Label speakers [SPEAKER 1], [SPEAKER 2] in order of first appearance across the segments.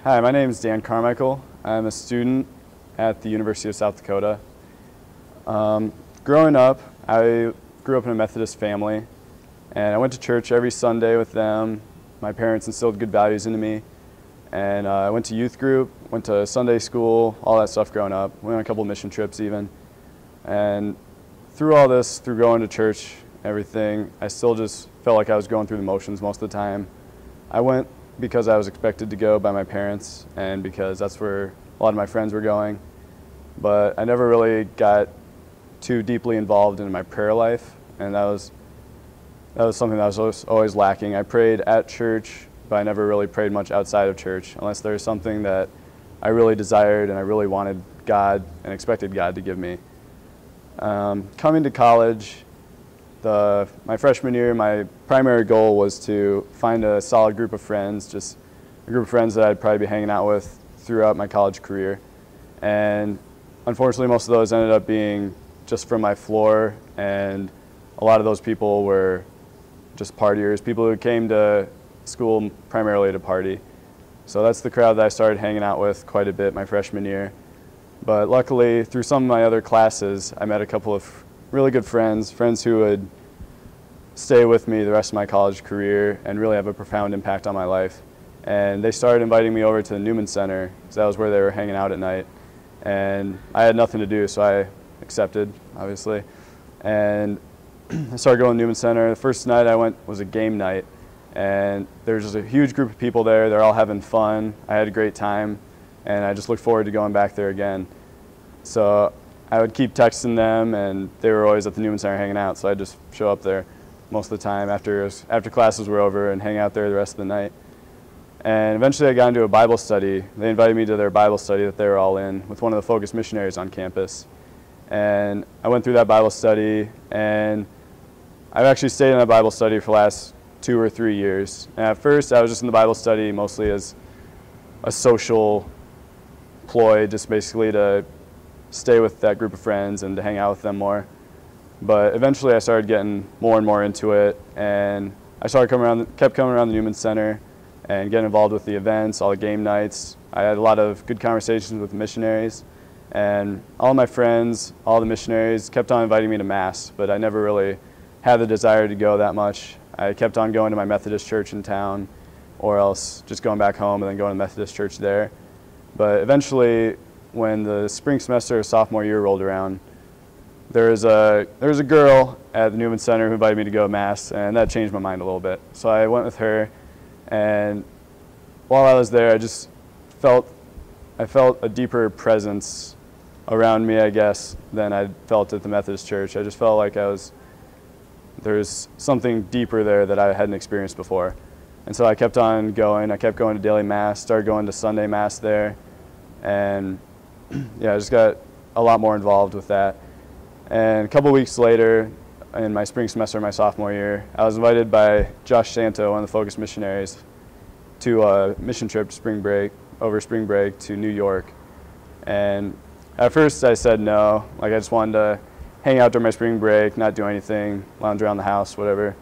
[SPEAKER 1] Hi, my name is Dan Carmichael. I'm a student at the University of South Dakota. Growing up, I grew up in a Methodist family, and I went to church every Sunday with them. My parents instilled good values into me, and I went to youth group, went to Sunday school, all that stuff growing up. Went on a couple of mission trips even. And through all this, through going to church, everything, I still just felt like I was going through the motions most of the time. I went because I was expected to go by my parents and because that's where a lot of my friends were going. But I never really got too deeply involved in my prayer life, and that was something that was always lacking. I prayed at church, but I never really prayed much outside of church unless there was something that I really desired and I really wanted God and expected God to give me. Coming to college, my freshman year, my primary goal was to find a solid group of friends, just a group of friends that I'd probably be hanging out with throughout my college career. And unfortunately, most of those ended up being just from my floor, and a lot of those people were just partiers, people who came to school primarily to party. So that's the crowd that I started hanging out with quite a bit my freshman year. But luckily, through some of my other classes, I met a couple of really good friends who would stay with me the rest of my college career and really have a profound impact on my life. And they started inviting me over to the Newman Center, because that was where they were hanging out at night. And I had nothing to do, so I accepted, obviously. And I started going to Newman Center. The first night I went was a game night, and there was just a huge group of people there. They're all having fun. I had a great time, and I just looked forward to going back there again. So I would keep texting them, and they were always at the Newman Center hanging out, so I'd just show up there most of the time after classes were over and hang out there the rest of the night. And eventually I got into a Bible study. They invited me to their Bible study that they were all in with one of the Focus missionaries on campus. And I went through that Bible study, and I've actually stayed in that Bible study for the last 2 or 3 years. And at first I was just in the Bible study mostly as a social ploy, just basically to stay with that group of friends and to hang out with them more. But eventually I started getting more and more into it, and I kept coming around the Newman Center and getting involved with the events, all the game nights. I had a lot of good conversations with the missionaries, and all my friends, all the missionaries kept on inviting me to Mass, but I never really had the desire to go that much. I kept on going to my Methodist church in town, or else just going back home and then going to the Methodist church there. But eventually, when the spring semester of sophomore year rolled around, there was a girl at the Newman Center who invited me to go to Mass, and that changed my mind a little bit. So I went with her, and while I was there, I felt a deeper presence around me, I guess, than I felt at the Methodist church. I just felt like there's something deeper there that I hadn't experienced before. And so I kept on going. I kept going to daily Mass, started going to Sunday Mass there, and yeah, I just got a lot more involved with that. And a couple weeks later, in my spring semester of my sophomore year, I was invited by Josh Santo, one of the Focus missionaries, to a mission trip over spring break to New York. And at first I said no, like I just wanted to hang out during my spring break, not do anything, lounge around the house, whatever.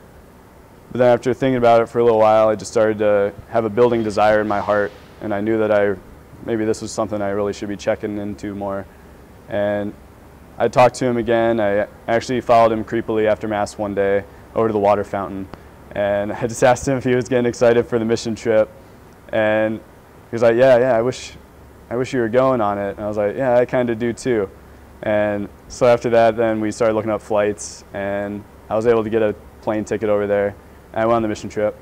[SPEAKER 1] But then after thinking about it for a little while, I just started to have a building desire in my heart, and I knew that maybe this was something I really should be checking into more. And I talked to him again. I actually followed him creepily after Mass one day over to the water fountain, and I just asked him if he was getting excited for the mission trip, and he was like, yeah, I wish you were going on it. And I was like, yeah, I kind of do too. And so after that, then we started looking up flights, and I was able to get a plane ticket over there, and I went on the mission trip.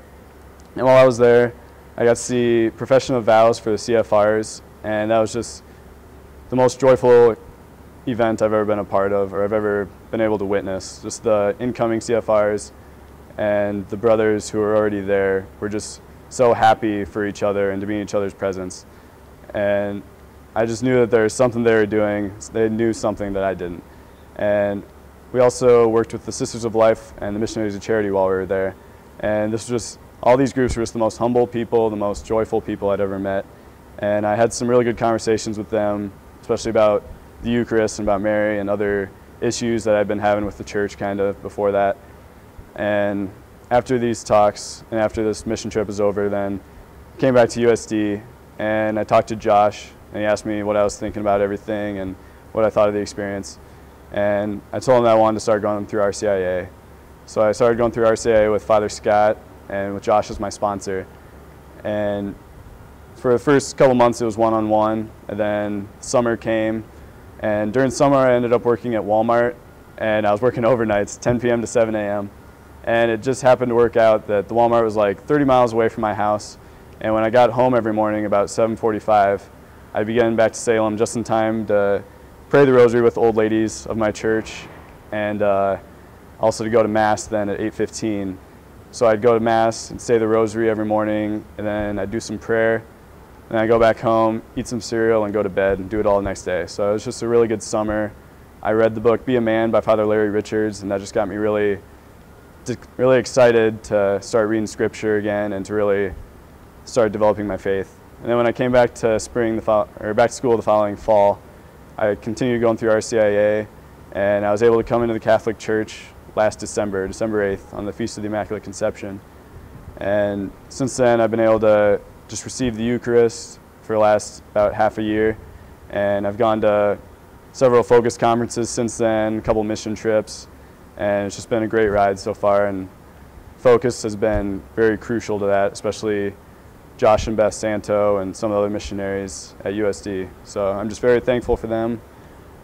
[SPEAKER 1] And while I was there, I got to see professional vows for the CFRs, and that was just the most joyful event I've ever been a part of, or I've ever been able to witness. Just the incoming CFRs and the brothers who were already there were just so happy for each other and to be in each other's presence. And I just knew that there was something they were doing. They knew something that I didn't. And we also worked with the Sisters of Life and the Missionaries of Charity while we were there. And this was just, all these groups were just the most humble people, the most joyful people I'd ever met. And I had some really good conversations with them, especially about the Eucharist and about Mary and other issues that I'd been having with the church kind of before that. And after these talks and after this mission trip was over, then came back to USD, and I talked to Josh, and he asked me what I was thinking about everything and what I thought of the experience. And I told him that I wanted to start going through RCIA. So I started going through RCIA with Father Scott and with Josh as my sponsor. And for the first couple months it was one-on-one, and then summer came. And during summer I ended up working at Walmart, and I was working overnights, 10 p.m. to 7 a.m. And it just happened to work out that the Walmart was like 30 miles away from my house. And when I got home every morning about 7:45, I'd be getting back to Salem just in time to pray the rosary with old ladies of my church, and also to go to Mass then at 8:15. So I'd go to Mass and say the rosary every morning, and then I'd do some prayer, and I'd go back home, eat some cereal, and go to bed and do it all the next day. So it was just a really good summer. I read the book Be a Man by Father Larry Richards, and that just got me really excited to start reading Scripture again and to really start developing my faith. And then when I came back to back to school the following fall, I continued going through RCIA, and I was able to come into the Catholic Church last December 8th, on the Feast of the Immaculate Conception. And since then, I've been able to just receive the Eucharist for the last about half a year, and I've gone to several Focus conferences since then, a couple mission trips, and it's just been a great ride so far, and Focus has been very crucial to that, especially Josh and Beth Santo and some of the other missionaries at USD. So I'm just very thankful for them,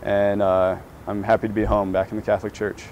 [SPEAKER 1] and I'm happy to be home back in the Catholic Church.